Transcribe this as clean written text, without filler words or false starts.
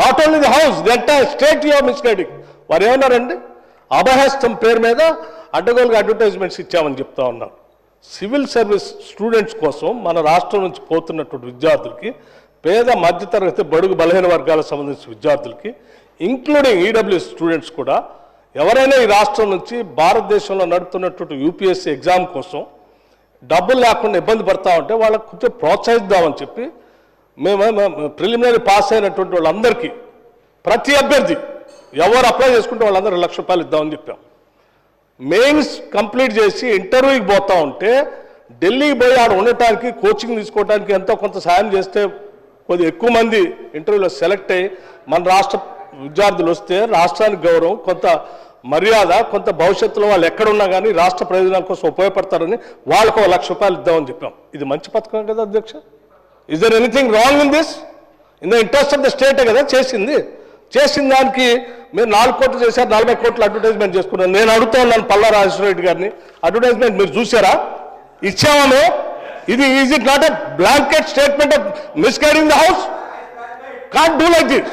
Not only the house, the entire state you are misguiding. వారు ఏమన్నారండి, అభయహస్తం పేరు మీద అడ్డగోలుగా అడ్వర్టైజ్మెంట్స్ ఇచ్చామని చెప్తా ఉన్నారు. సివిల్ సర్వీస్ స్టూడెంట్స్ కోసం మన రాష్ట్రం నుంచి పోతున్నటువంటి విద్యార్థులకి, పేద మధ్యతరగతి బడుగు బలహీన వర్గాలకు సంబంధించిన విద్యార్థులకి, ఇంక్లూడింగ్ ఈడబ్ల్యూఎస్ స్టూడెంట్స్ కూడా ఎవరైనా ఈ రాష్ట్రం నుంచి భారతదేశంలో నడుపుతున్నటువంటి యూపీఎస్సీ ఎగ్జామ్ కోసం డబ్బులు లేకుండా ఇబ్బంది పడతా ఉంటే వాళ్ళకు కొంచెం ప్రోత్సహిద్దామని చెప్పి మేము ప్రిలిమినరీ పాస్ అయినటువంటి వాళ్ళందరికీ, ప్రతి అభ్యర్థి ఎవరు అప్లై చేసుకుంటే వాళ్ళందరూ ₹1,00,000 ఇద్దామని చెప్పాం. మెయిన్స్ కంప్లీట్ చేసి ఇంటర్వ్యూకి పోతా ఉంటే ఢిల్లీకి పోయి ఆడ ఉండటానికి, కోచింగ్ తీసుకోవడానికి ఎంతో కొంత సాయం చేస్తే కొద్దిగా ఎక్కువ మంది ఇంటర్వ్యూలో సెలెక్ట్ అయ్యి మన రాష్ట్ర విద్యార్థులు వస్తే రాష్ట్రానికి గౌరవం, కొంత మర్యాద, కొంత భవిష్యత్తులో వాళ్ళు ఎక్కడున్నా కానీ రాష్ట్ర ప్రయోజనాల కోసం ఉపయోగపడతారని వాళ్ళకు ₹1,00,000 ఇద్దామని చెప్పాం. ఇది మంచి పథకం కదా అధ్యక్ష? Is there anything wrong in this? In the interest of the స్టేటే కదా చేసింది. చేసిన దానికి మీరు 4 కోట్లు చేశారు, 40 కోట్లు అడ్వర్టైజ్మెంట్ చేసుకున్నారు. నేను అడుగుతా ఉన్నాను పల్లా రాజేశ్వరరెడ్డి గారిని, అడ్వర్టైజ్మెంట్ మీరు చూసారా? ఇచ్చామో? ఇది is it not a blanket statement of misguiding the house? Can't do like this.